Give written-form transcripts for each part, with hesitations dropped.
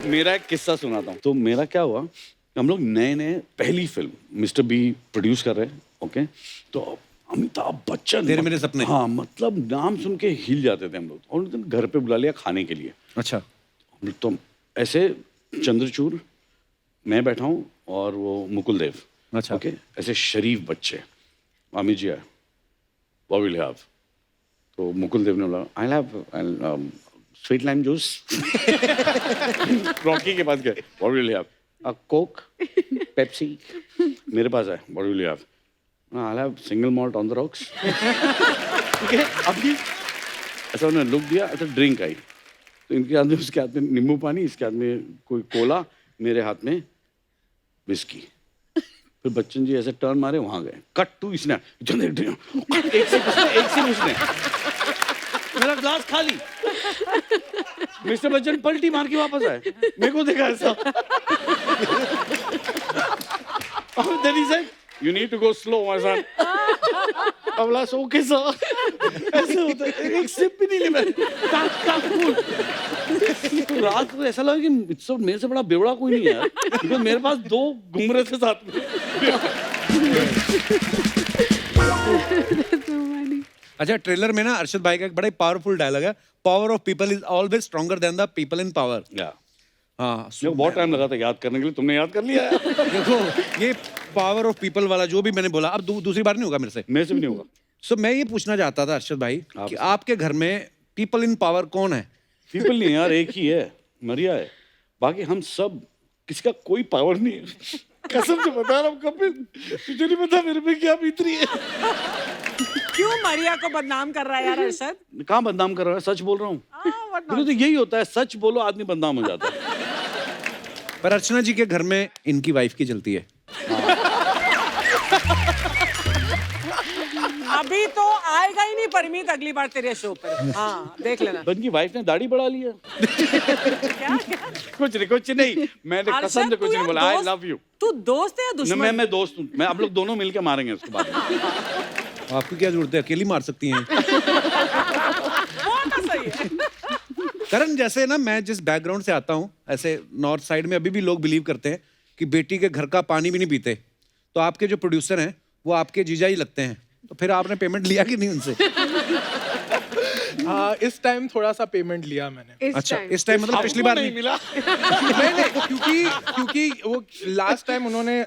मेरा एक किस्सा सुनाता हूँ। तो मेरा क्या हुआ, हम लोग नए पहली फिल्म मिस्टर बी प्रोड्यूस कर रहे हैं, ओके। तो अमिताभ बच्चन, तेरे मेरे सपने। हाँ, मतलब नाम सुन के हिल जाते थे हम लोग। और उस दिन घर पे बुला लिया खाने के लिए। अच्छा। तो ऐसे चंद्रचूड़, मैं बैठा हूँ और वो मुकुल देव, अच्छा। ओके, ऐसे शरीफ बच्चे। अमित जी आए, व्हाट विल यू हैव? तो मुकुल देव ने बोला, I have sweet lime juice. Rocky के पास गए, what will you have? A Coke, Pepsi. मेरे पास आए, what will you have? I have single malt on the rocks. ठीक है, अभी ऐसा उन्होंने लुक दिया। अच्छा, ड्रिंक आई, तो इनके हाथ में, उसके हाथ में नींबू पानी, इसके हाथ में कोई कोला, मेरे हाथ में विस्की। फिर बच्चन जी ऐसे टर्न मारे, वहां गए, कट टू, इसने एक से उसने मेरा ग्लास खाली। मिस्टर बच्चन पलटी मार के वापस आए, मेरे को देखा ऐसा। और then he said, you need to go slow, my son. अब बोला, ओके सर। ऐसे होता है, एक सिप भी नहीं ली मैंने। तो रात को ऐसा लगा कि मेरे से बड़ा बेवड़ा कोई नहीं है यार, क्योंकि मेरे पास 2 घूम रहे थे साथ में। अच्छा, ट्रेलर में ना अरशद भाई का एक बड़ा ही पावरफुल डायलॉग है, power of people is always stronger than the people in power. हाँ, बहुत टाइम लगा था याद करने के लिए, तुमने याद कर लिया है। देखो ये पावर ऑफ पीपल वाला जो भी मैंने बोला, अब दूसरी बार नहीं होगा मेरे से भी नहीं होगा। सो मैं ये पूछना चाहता था अरशद भाई कि आपके घर में पीपल इन पावर कौन है? पीपल नहीं यार, एक ही है, मरिया है। बाकी हम सब, किसी का कोई पावर नहीं है। कसम से बता रहा हूँ कपिल, तुझे नहीं पता मेरे पे क्या बीत रही है। क्यों मरिया को बदनाम कर रहा है यार अरशद? कहाँ बदनाम कर रहा है, सच बोल रहा हूँ। तो यही होता है, सच बोलो आदमी बदनाम हो जाता है। पर अर्चना जी के घर में इनकी वाइफ की चलती है। अभी तो आएगा ही नहीं परमीत अगली बार तेरे शो पर। हाँ, देख लेना। उनकी वाइफ ने दाढ़ी बढ़ा ली है। क्या कुछ नहीं, मैंने कसम से कुछ नहीं बोला। I love you. तू दोस्त है या दुश्मन? मैं दोस्त हूँ। मैं, आप लोग दोनों मिलके मारेंगे उसके बाद। आपकी क्या जरूरत है, अकेली मार सकती हैं। सही है। करण, जैसे ना मैं जिस बैकग्राउंड से आता हूँ, ऐसे नॉर्थ साइड में अभी भी लोग बिलीव करते हैं कि बेटी के घर का पानी भी नहीं पीते। तो आपके जो प्रोड्यूसर हैं वो आपके जीजा ही लगते हैं, तो फिर आपने पेमेंट लिया कि नहीं उनसे? हाँ, इस टाइम थोड़ा सा पेमेंट लिया मैंने। अच्छा, इस टाइम मतलब पिछली बार नहीं मिला। नहीं, क्योंकि वो लास्ट टाइम उन्होंने,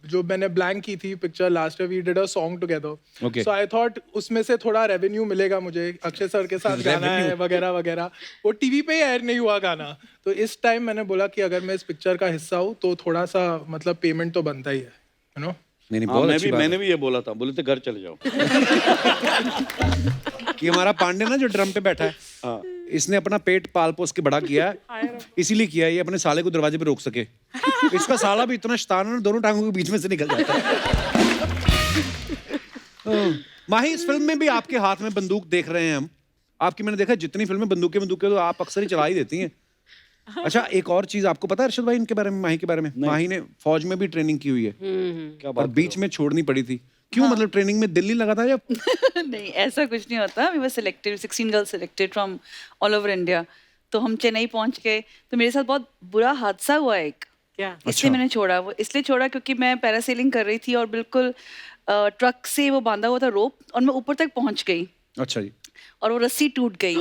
जो मैंने ब्लैंक की थी picture last we did a song together, so I thought उसमें से थोड़ा रेवेन्यू मिलेगा मुझे, अक्षय सर के साथ गाना है वगैरह वगैरह। वो टीवी पे ही एयर नहीं हुआ गाना, तो इस टाइम मैंने बोला कि अगर मैं इस पिक्चर का हिस्सा हूँ तो थोड़ा सा मतलब पेमेंट तो बनता ही है, यू नो। नहीं, बहुत अच्छी बात है। मैंने भी ये बोला था, बोले थे घर चले जाओ। कि हमारा पांडे ना जो ड्रम पे बैठा है, इसने अपना पेट पाल पोस के बड़ा किया है, इसीलिए किया है ये अपने साले को दरवाजे पे रोक सके। इसका साला भी इतना शैतान है, दोनों टांगों के बीच में से निकल जाता है। माही, इस फिल्म में भी आपके हाथ में बंदूक देख रहे हैं हम। आपकी मैंने देखा जितनी फिल्में बंदूकें तो आप अक्सर ही चला ही देती हैं। अच्छा, एक और चीज आपको पता है अरशद भाई इनके बारे में, माही के बारे में? माही ने फौज में भी ट्रेनिंग की हुई है। क्या और बीच में छोड़नी पड़ी थी। क्यों? मतलब ट्रेनिंग में दिल नहीं लगा था या? नहीं, ऐसा कुछ नहीं होता। We were selected, 16 girls selected from all over India. तो हम चेन्नई पहुंच गए, तो मेरे साथ बहुत बुरा हादसा हुआ एक। क्या? इसलिए मैंने छोड़ा। वो इसलिए छोड़ा क्योंकि मैं पैरासेलिंग कर रही थी और बिल्कुल ट्रक से वो बांधा हुआ था रोप, और मैं ऊपर तक पहुंच गई। अच्छा जी। और वो रस्सी टूट गई।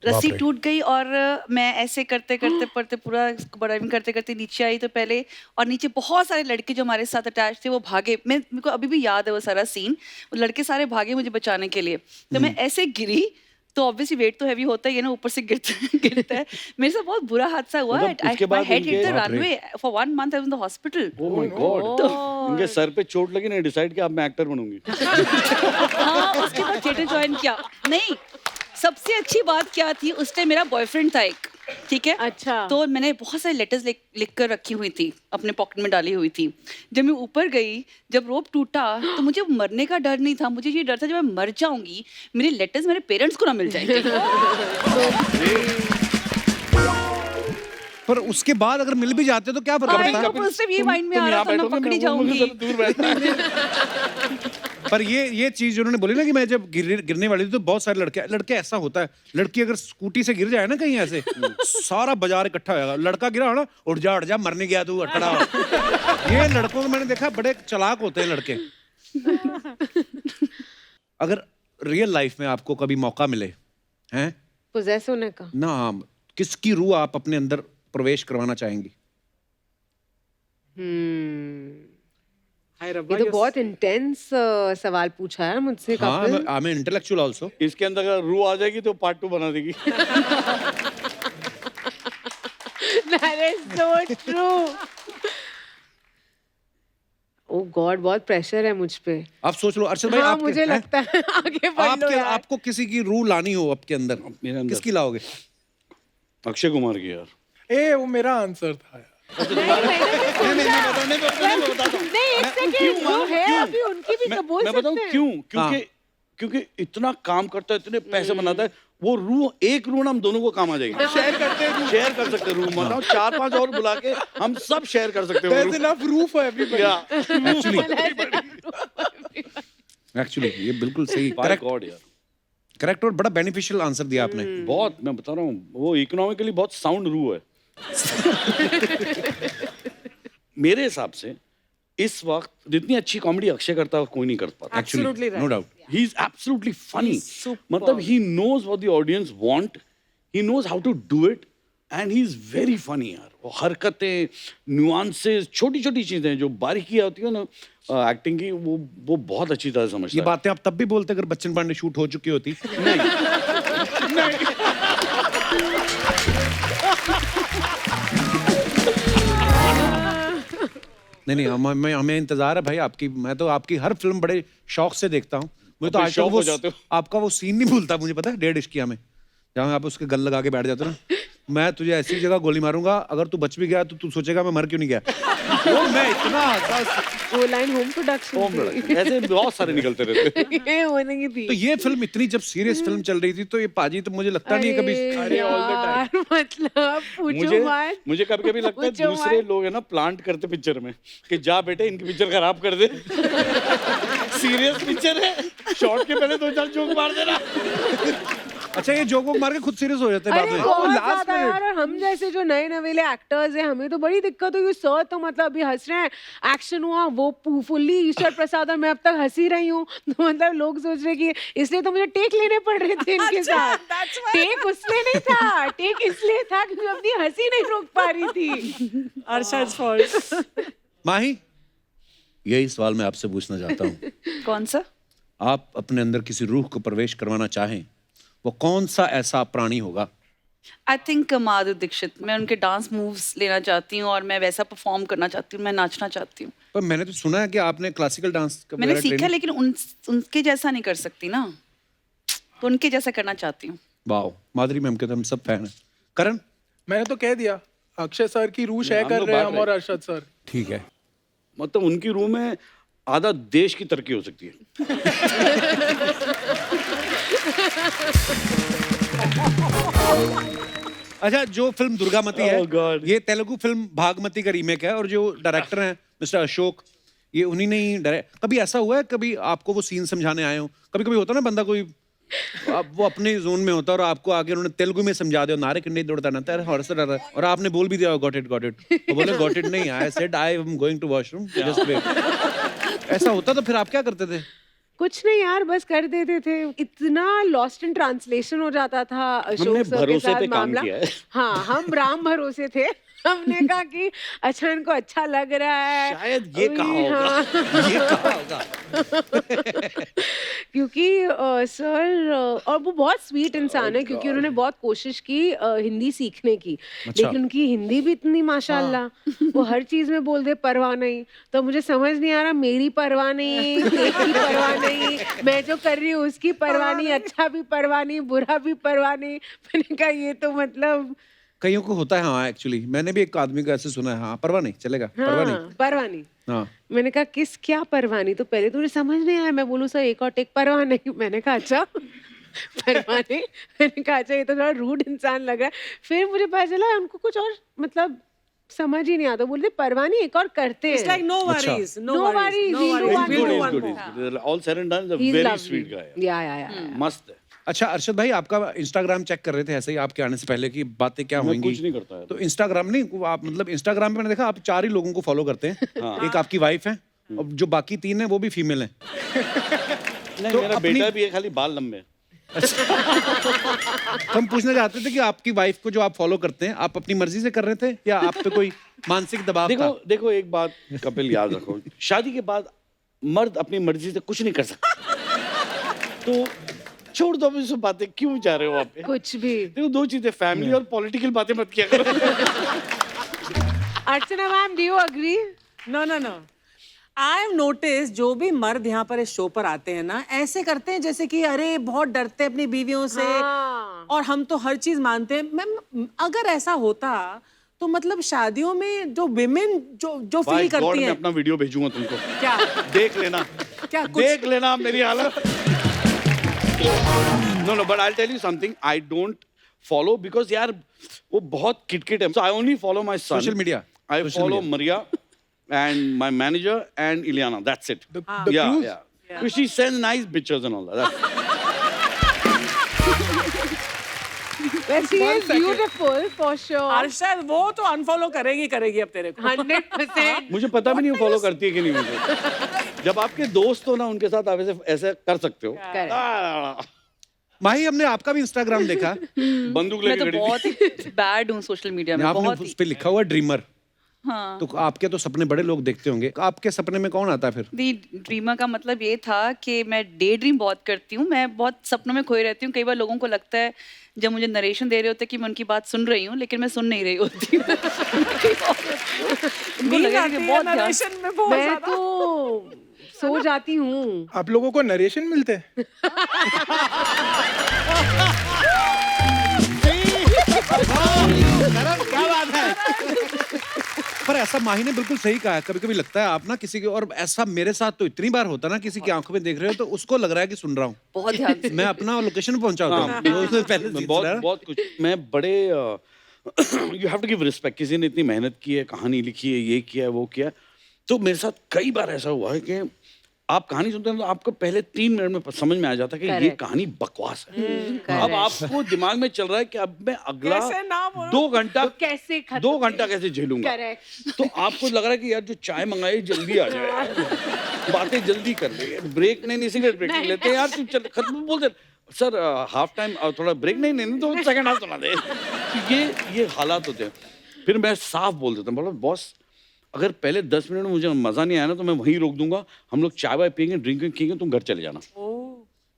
रस्सी टूट गई और मैं ऐसे करते करते पढ़ते पूरा ड्राइविंग करते करते नीचे आई। तो पहले और नीचे बहुत सारे लड़के जो हमारे साथ अटैच थे वो भागे। मेरे को अभी भी याद है वो सारा सीन। वो लड़के सारे भागे मुझे बचाने के लिए। तो मैं ऐसे गिरी, तो ऑब्वियसली वेट तो हैवी होता ही है ना, ऊपर से गिरता है। मेरे साथ बहुत बुरा हादसा हुआ। My head hit the runway for 1 month I was in the hospital. Oh my God. इनके सर पे चोट लगी ना, डिसाइड किया अब मैं एक्टर बनूंगी। हाँ, उसके बाद थिएटर ज्वाइन किया। नहीं, सबसे अच्छी बात क्या थी, उस टाइम मेरा बॉयफ्रेंड था एक, ठीक है? अच्छा। तो मैंने बहुत सारे लेटर्स लिख कर रखी हुई थी, अपने पॉकेट में डाली हुई थी। जब मैं ऊपर गई, जब रोप टूटा, तो मुझे मरने का डर नहीं था। मुझे ये डर था जब मैं मर जाऊंगी, मेरे लेटर्स मेरे पेरेंट्स को ना मिल जाएंगे। पर उसके बाद अगर मिल भी जाते तो क्या फर्क पड़ता है? उस टाइम ये माइंड में आ रहा था मैं पकड़ी जाऊंगी। पर ये चीज उन्होंने बोली ना कि मैं जब गिरने वाली थी तो बहुत सारे लड़के ऐसा होता है, लड़की अगर स्कूटी से गिर जाए ना कहीं ऐसे सारा बाजार इकट्ठा होगा, लड़का गिरा हो ना उठ जा मरने गया तू अटड़ा। ये लड़कों को मैंने देखा बड़े चालाक होते हैं लड़के। अगर रियल लाइफ में आपको कभी मौका मिले हैं पोजेस होने का ना, किसकी रूह आप अपने अंदर प्रवेश करवाना चाहेंगी? हाय रब्बा, ये तो बहुत इंटेंस सवाल पूछा है मुझसे कपिल। हाँ, मैं इंटेलेक्चुअल आल्सो। इसके अंदर अगर रूह आ जाएगी तो पार्ट 2 बना देगी। That is so true. Oh God, बहुत प्रेशर है मुझ पे। आप सोच लो अर्शद भाई, हाँ, आपके मुझे लगता है आगे बढ़ लो यार। आपको किसी की रूह लानी हो आपके अंदर, मेरे अंदर किसकी लाओगे? अक्षय कुमार की यार। वो मेरा आंसर था यार। नहीं, एक सेकंड, वो है अभी उनकी भी तो बोल मैं सकते बताऊं हैं। क्यों? क्योंकि इतना काम करता है, इतने पैसे बनाता है, वो रूह, एक रूह ना हम दोनों को काम आ जाएगी। शेयर कर सकते हैं रूह, मतलब 4-5 और बुला के हम सब शेयर कर सकते हैं। There's enough room for everybody. Actually ये बिल्कुल सही, बाय गॉड यार, करेक्ट और बड़ा बेनिफिशियल आंसर दिया आपने। बहुत, मैं बता रहा हूँ, वो इकोनॉमिकली बहुत साउंड रूह है। मेरे हिसाब से इस वक्त जितनी अच्छी कॉमेडी अक्षय करता है कोई नहीं कर पाता। Absolutely right. No doubt. He is absolutely funny. He's superb. मतलब he knows what the audience want. He knows how to do it. And he is very funny यार। वो हरकतें, नुआंसेस, छोटी-छोटी चीजें जो बारीकियां होती है ना एक्टिंग की, वो बहुत अच्छी तरह समझता ये है। बातें आप तब भी बोलते अगर बच्चन पांडे शूट हो चुकी होती। नहीं, हमें इंतजार है भाई आपकी। मैं तो आपकी हर फिल्म बड़े शौक से देखता हूँ। मुझे तो अब आज शौक तक हो जाते हो। आपका वो सीन नहीं भूलता, मुझे पता है 1.5 इश्किया में जहाँ आप उसके गल लगा के बैठ जाते हो ना, मैं तुझे ऐसी जगह गोली मारूंगा, अगर तू बच भी गया तो तू सोचेगा मैं मर क्यों नहीं गया। वो मैं इतना वो लाइन होम प्रोडक्शन ऐसे बहुत सारे निकलते रहते। ये होने की थी। तो ये फिल्म इतनी जब सीरियस फिल्म चल रही थी तो ये पाजी तो मुझे लगता नहीं है कभी। अरे यार, मतलब पूछो मत। मुझे कभी-कभी लगता है पूछो दूसरे मत। लोग है ना प्लांट करते पिक्चर में कि जा बेटे इनकी पिक्चर खराब कर दे। सीरियस पिक्चर है, शॉर्ट के पहले 2-4 जोक मार देना। अच्छा, ये जोक वोक मार के खुद सीरियस हो जाते हैं बाद अरे में। बहुत last ज्यादा यार, और हम जैसे जो नए नवेले एक्टर्स हैं हमें तो बड़ी दिक्कत हुई। सर तो मतलब अभी हंस रहे हैं, एक्शन हुआ वो फुल्ली ईश्वर प्रसाद और मैं अब तक हंसी रही हूँ। तो मतलब लोग सोच रहे कि इसलिए तो मुझे टेक लेने पड़ रहे थे इनके साथ। टेक उसलिए नहीं था, टेक इसलिए था क्योंकि अपनी हंसी नहीं रोक पा रही थी। Arshad's fault. माही, यही सवाल मैं आपसे पूछना चाहता हूँ। कौन सा? आप अपने अंदर किसी रूह को प्रवेश करवाना चाहें, वो कौन सा ऐसा प्राणी होगा? I think Madhuri Dixit. मैं उनके डांस मूव्स लेना चाहती हूँ और मैं वैसा परफॉर्म करना चाहती हूँ, मैं नाचना चाहती हूँ। पर मैंने तो सुना है कि आपने क्लासिकल डांस का मैंने वगैरह सीखा ट्रेनिंग- लेकिन उनके जैसा नहीं कर सकती ना, तो उनके जैसा करना चाहती हूँ। वाओ, माधुरी मैम के तो हम सब फैन हैं। करण? मैंने तो कह दिया, अक्षय सर की रूह शेयर हम कर लोग रहे हैं बांट हम रहे और अरशद सर। ठीक है। मतलब उनकी रूह में आधा देश की तरक्की हो सकती है। अच्छा, जो फिल्म दुर्गामती है, Oh God. ये तेलुगु फिल्म भागमती का रीमेक है और जो डायरेक्टर हैं मिस्टर अशोक, ये उन्हीं ने ही डायरेक्ट। कभी ऐसा हुआ है कभी आपको वो सीन समझाने आए हो? कभी कभी होता है ना बंदा कोई वो अपने जोन में होता है और आपको आगे उन्होंने तेलुगु में समझा दिया, नारे कंडे दौड़ता ना तेरे हॉर्स डर, और आपने बोल भी दिया गॉट इट वो बोले गॉट इट नहीं, I said I am going to washroom just wait. ऐसा होता तो फिर आप क्या करते थे? कुछ नहीं यार, बस कर देते थे। इतना लॉस्ट इन ट्रांसलेशन हो जाता था अशोक हमने सर के भरोसे साथ पे काम मामला। किया है। हाँ, हम राम भरोसे थे। हमने कहा कि अच्छा इनको अच्छा लग रहा है, शायद ये कहा होगा। हाँ। ये कहा होगा। क्योंकि सर और वो बहुत स्वीट इंसान है, क्योंकि उन्होंने बहुत कोशिश की हिंदी सीखने की, लेकिन उनकी हिंदी भी इतनी माशाल्लाह, वो हर चीज में बोल दे परवाह नहीं। तो मुझे समझ नहीं आ रहा, मेरी परवाह नहीं, तेरी परवाह नहीं, मैं जो कर रही हूँ उसकी परवाह नहीं, अच्छा भी परवाह नहीं, बुरा भी परवाह नहीं। मैंने कहा ये तो मतलब कईयों को होता है। हाँ, एक्चुअली मैंने भी एक आदमी को ऐसे सुना है। हाँ, परवाह नहीं, चलेगा, परवाह नहीं। हाँ, परवाह नहीं। हाँ, मैंने कहा किस क्या परवाह नहीं? तो पहले तो मुझे समझ नहीं आया, मैं बोलूँ सर एक और टेक परवाह नहीं। मैंने कहा अच्छा परवाह नहीं। मैंने कहा अच्छा ये तो थोड़ा रूड इंसान लग रहा है। फिर मुझे पता चला उनको कुछ और मतलब समझ ही नहीं आता, बोलते परवाह नहीं, एक और करते It's हैं। like no worries, no No worries, worries, no he'll do worries. one We'll do more. one Good, more. he's good. All said and done, he's a He's very lovely. sweet guy. Yeah. मस्त है। अच्छा अर्शद भाई, आपका Instagram check कर रहे थे ऐसे ही आपके आने से पहले की बातें क्या मैं होंगी? कुछ नहीं करता है। तो इंस्टाग्राम नहीं, वो आप मतलब इंस्टाग्राम पे मैंने देखा आप 4 ही लोगों को फॉलो करते हैं। एक आपकी वाइफ है और जो बाकी 3 है वो भी फीमेल है। नहीं, तो मेरा अपनी- बेटा भी है, खाली बाल लंबे हैं। तो हम पूछना चाहते थे कि आपकी वाइफ को जो आप फॉलो करते हैं, आप अपनी मर्जी से कर रहे थे या आप पे कोई मानसिक दबाव था? देखो एक बात कपिल याद रखो, शादी के बाद मर्द अपनी मर्जी से कुछ नहीं कर सकता। तो छोड़ दो अभी सब बातें, क्यों जा रहे हो वहाँ पे? कुछ भी। देखो 2 चीजें, फैमिली और पॉलिटिकल बातें मत किया करो। Archana ma'am, do you agree? No. I have noticed जो भी मर्द यहाँ पर इस शो पर आते हैं ना, ऐसे करते हैं जैसे कि अरे बहुत डरते हैं अपनी बीवियों से, हाँ। और हम तो हर चीज मानते हैं। मैम अगर ऐसा होता तो मतलब शादियों में जो विमेन जो By फील God, करती मैं हैं, अपना वीडियो भेजूंगा तुमको, क्या देख लेना। क्या कुछ देख लेना मेरी हालत। No, but I'll tell you something. I don't follow because यार वो बहुत किटकिट है. So I only follow my son. Social media. I Social follow media. Maria and my manager and Ileana. That's it. The yeah, cruise? yeah. Because she sends nice pictures and all that. Well, she is beautiful for sure. Arshad वो तो unfollow करेगी अब तेरे को। 100%. मुझे पता भी नहीं वो फॉलो करती है कि नहीं मुझे। जब आपके दोस्त हो ना, उनके साथ आप ऐसे कर सकते हो। Correct. माही, हमने आपका भी इंस्टाग्राम देखा। बंदूक मैं लेके तो खड़ी थी। बहुत ही बैड हूँ सोशल मीडिया में, आपने बहुत उस ही। पे लिखा हुआ ड्रीमर। हाँ। तो आपके तो सपने बड़े लोग देखते होंगे, आपके सपने में कौन आता है फिर? दी ड्रीमर का मतलब ये था कि मैं डे ड्रीम बहुत करती हूँ, मैं बहुत सपनों में खोई रहती हूँ। कई बार लोगों को लगता है जब मुझे नरेशन दे रहे होते कि मैं उनकी बात सुन रही हूँ, लेकिन मैं सुन नहीं रही होती। उनको नींद लगा आती कि है बहुत ध्यान- narration में बहुत मैं ज्यादा। तो सो जाती हूँ। आप लोगों को नरेशन मिलते हैं? क्या बात है? पर ऐसा माही ने बिल्कुल सही कहा है, कभी कभी लगता है आप ना किसी के, और ऐसा मेरे साथ तो इतनी बार होता ना, किसी की आंखों में देख रहे हो तो उसको लग रहा है कि सुन रहा हूँ। बहुत ध्यान से। मैं अपना लोकेशन पे पहुंचा होता हूँ। उसने पहले मैं से सुना है। बहुत कुछ, मैं बड़े you have to give respect. किसी ने इतनी मेहनत की है, कहानी लिखी है, ये किया है, वो किया है। तो मेरे साथ कई बार ऐसा हुआ है कि आप कहानी सुनते हैं तो आपको पहले 3 मिनट में समझ में आ जाता है कि ये Correct. कहानी बकवास है। अब आपको दिमाग में चल रहा है कि अब मैं अगला कैसे ना बोलो? 2 घंटा कैसे खत्म? 2 घंटा कैसे झेलूंगा। Correct. तो आपको लग रहा है कि यार जो चाय मंगाई जल्दी आ जाए, बातें जल्दी कर ले, ब्रेक नहीं, सिगरेट ब्रेक नहीं लेते यार, तू चल खत्म बोलते सर हाफ टाइम और थोड़ा ब्रेक नहीं तो सेकंड हाफ सुना दे। तो ये हालात होते हैं। फिर मैं साफ बोल देता हूँ, बोला बॉस अगर पहले 10 मिनट में मुझे मजा नहीं आया ना तो मैं वहीं रोक दूंगा, हम लोग चाय वाय पियेंगे, ड्रिंक किएंगे, तुम घर चले जाना।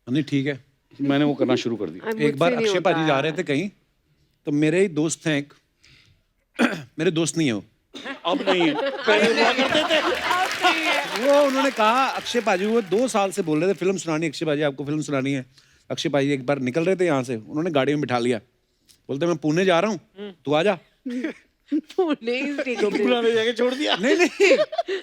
नहीं ठीक है। मैंने वो करना शुरू कर दिया। एक बार अक्षय पाजी जा रहे थे कहीं, तो मेरे ही दोस्त हैं एक, मेरे दोस्त नहीं है वो, अब नहीं है, पहले हुआ करते थे। वो उन्होंने कहा अक्षय पाजी, वो 2 साल से बोल रहे थे फिल्म सुनानी, अक्षय पाजी आपको फिल्म सुनानी है। अक्षय पाजी एक बार निकल रहे थे यहाँ से, उन्होंने गाड़ी में बिठा लिया, बोलते मैं पुणे जा रहा हूँ, तू आ जा। तो पुराने जाके छोड़ दिया। नहीं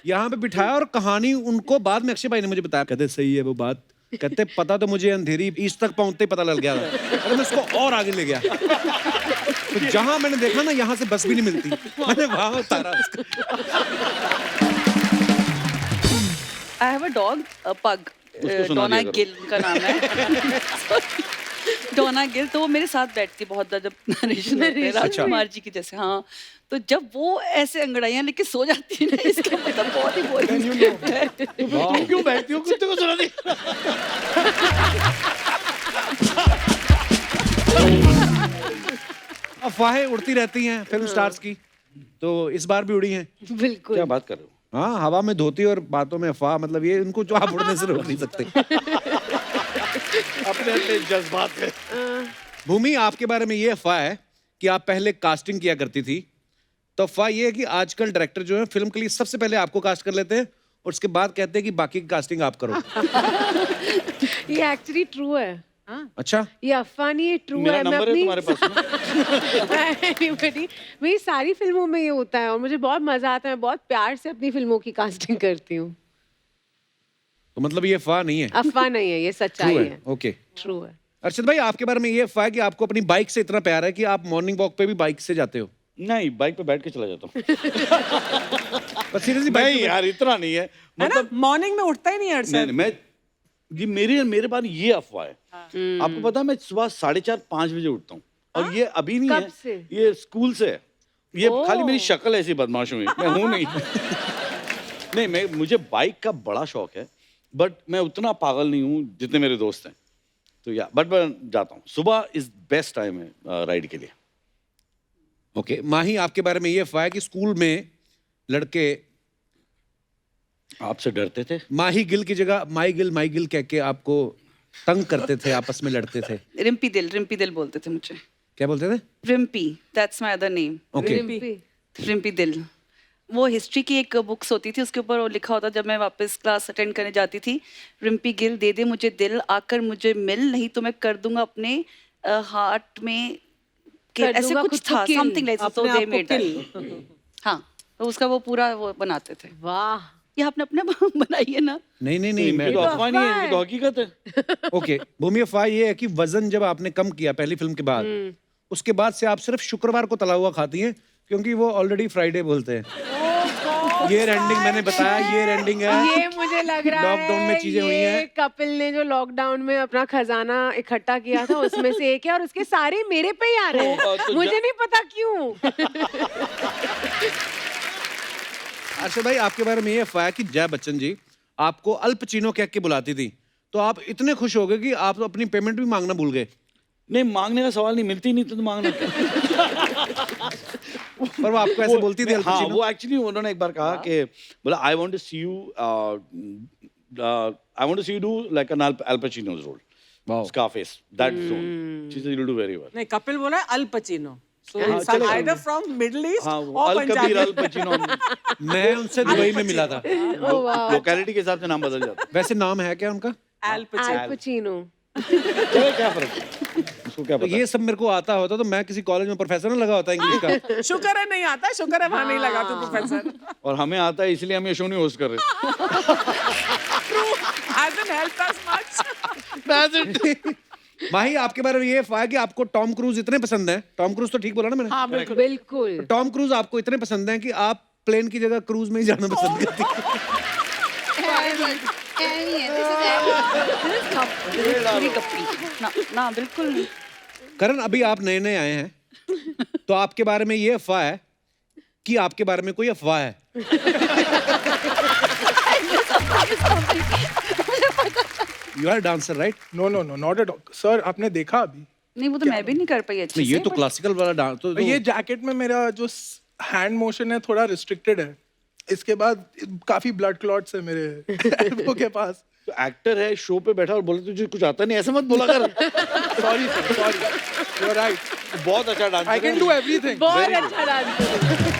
यहाँ पे बिठाया और कहानी उनको बाद में अक्षय भाई ने मुझे बताया, कहते सही है वो बात, कहते पता तो मुझे अंधेरी ईस्ट तक पहुंचते ही पता लग गया था, अरे मैं उसको और आगे ले गया। तो जहां मैंने देखा ना यहाँ से बस भी नहीं मिलती, मैंने वहां उतारा उसको। आई हैव अ डॉग, पग, उसको सुना डोना दिया करो। गिल का नाम है। डोना गिल, तो वो मेरे साथ बैठती बहुत बार जब नरेशन होते हैं, राजकुमार जी की जैसे। हाँ, तो जब वो ऐसे अंगड़ाइयां लेके सो जाती है ना, इसका मतलब बहुत ही बोरिंग। तुम क्यों बैठती हो, कुत्ते को सुना दी। अफवाहें उड़ती रहती हैं फिल्म स्टार्स की, तो इस बार भी उड़ी हैं। बिल्कुल। क्या बात कर रहे हो? हाँ, हवा में धोती और बातों में अफवाह, मतलब ये इनको जो आप उड़ने से रोक नहीं सकते। अपने अपने जज्बात है। भूमि, आपके बारे में ये अफवाह है कि आप पहले कास्टिंग किया करती थी, तो अफवाह ये है कि आजकल डायरेक्टर जो है फिल्म के लिए सबसे पहले आपको कास्ट कर लेते हैं और उसके बाद कहते हैं कि बाकी की कास्टिंग आप करो। ये एक्चुअली ट्रू है। अच्छा, ये अफवाह नहीं, ये ट्रू मेरा है। मैं नंबर है अपनी तुम्हारे पास? Anybody, मेरी सारी फिल्मों में ये होता है और मुझे बहुत मजा आता है। मैं बहुत प्यार से अपनी फिल्मों की कास्टिंग करती हूँ। तो मतलब ये अफवाह नहीं है, अफवाह नहीं है, ये सच्चाई ट्रू है। है। ओके, ट्रू है। अर्शद भाई, आपके बारे में ये अफवाह है कि आपको अपनी बाइक से इतना प्यार है कि आप मॉर्निंग वॉक पे भी बाइक से जाते हो। नहीं, बाइक पे बैठ के चला जाता हूँ। पर सीरियसली नहीं यार, इतना नहीं है। है ना, मतलब मॉर्निंग में उठता ही नहीं है नहीं, अरशद। नहीं, मैं जी मेरे पास ये अफवाह है। आपको पता है मैं सुबह 4:30-5 बजे उठता हूँ और ये अभी नहीं कब है, से? ये स्कूल से है। ये खाली मेरी शक्ल ऐसी बदमाश हुई, मैं हूँ नहीं। नहीं, मुझे बाइक का बड़ा शौक है, बट मैं उतना पागल नहीं हूँ जितने मेरे दोस्त हैं। तो या बट मैं जाता हूँ, सुबह इज बेस्ट टाइम है राइड के लिए। ओके, माही आपके बारे में ये अफवाह है कि स्कूल में लड़के आपसे डरते थे? माही गिल की जगह माई गिल कह के आपको तंग करते थे, आपस में लड़ते थे। रिम्पी दिल बोलते थे मुझे। क्या बोलते थे? Rimpy, that's my other name. Okay, Rimpy दिल। वो हिस्ट्री की एक बुक्स होती थी, उसके ऊपर वो लिखा होता, जब मैं वापस क्लास अटेंड करने जाती थी, रिम्पी गिल दे दे मुझे दिल, आकर मुझे मिल, नहीं तो मैं कर दूंगा अपने हार्ट में कर ऐसे दूंगा कुछ खुद को था, kill, समथिंग लाइक अपने सो दे आप को मेड kill। हाँ, तो उसका वो पूरा वो बनाते थे। वाह, ये आपने अपने बनाई है ना? नहीं इनकी मैं तो अफवाह नहीं है, इनकी तो हकीकत है। ओके, भूमि अफवाह ये है कि वजन जब आपने कम किया पहली फिल्म के बाद, उसके बाद से आप सिर्फ शुक्रवार को तला हुआ खाती हैं, क्योंकि वो ऑलरेडी फ्राइडे बोलते हैं। ये रेंडिंग मैंने बताया, ये रेंडिंग है। ये मुझे लग रहा है लॉकडाउन में चीजें हुई ये हैं। कपिल ने जो लॉकडाउन में अपना खजाना इकट्ठा किया था उसमें से एक है, और उसके सारे मेरे पे ही आ रहे हैं। मुझे नहीं पता क्यों। अर्षद भाई, आपके बारे में ये अफवाह है कि जया बच्चन जी आपको अल पचीनो कह के बुलाती थी, तो आप इतने खुश हो गए कि आप अपनी पेमेंट भी मांगना भूल गए। नहीं, मांगने का सवाल नहीं, मिलती नहीं तो मांगना क्या? पर वो आपको ऐसे बोलती थी अल हाँ, पचीनो? वो एक्चुअली उन्होंने एक बार कहा कि बोला I want to see you do like an Al Pacino's role, Wow. Scarface, that zone. She said you'll do very well. नहीं, कपिल बोला है अल पचिनो। So हाँ, it's चलेगा। either from Middle East हाँ, or Al Kabir, Al Punjabi। Pacino, मैं उनसे Dubai में मिला था। लोकेलिटी के हिसाब से नाम बदल जाता वैसे नाम है क्या उनका? अल पचिनो। अल पचिनो। है। क्या फर्क है? उसको क्या तो पता? ये सब मेरे को आता होता तो मैं किसी कॉलेज में प्रोफेसर ना लगा होता इंग्लिश का। शुक्र है नहीं आता, शुक्र है वहाँ नहीं लगा तू प्रोफेसर। और हमें आता है इसलिए हम ये शो नहीं होस्ट कर रहे। Hasn't helped us much। माही, आपके बारे में ये अफवाह है कि आपको टॉम क्रूज इतने पसंद हैं। टॉम क्रूज तो ठीक बोला ना मैंने? हाँ बिल्कुल। बिल्कुल। टॉम क्रूज आपको इतने पसंद हैं कि आप प्लेन की जगह क्रूज में ही जाना पसंद करती हैं। पूरी कपड़ी ना ना, बिल्कुल नहीं। करण, अभी आप नए नए आए हैं, तो आपके बारे में ये अफवाह है कि आपके बारे में कोई अफवाह है। You are dancer right? No no no, not at all sir. आपने देखा अभी? नहीं, वो तो मैं भी नहीं कर पाई अच्छे नहीं, ये से, तो but- क्लासिकल वाला डांस तो ये जैकेट में मेरा जो हैंड मोशन है थोड़ा रिस्ट्रिक्टेड है। इसके बाद काफी ब्लड क्लॉट्स है मेरे एल्बो के पास। तो एक्टर है, शो पे बैठा और बोले तुझे कुछ आता नहीं, ऐसा मत बोला कर। Sorry sir, sorry, you are right. बहुत अच्छा dance I can do everything. बहुत अच्छा डांस।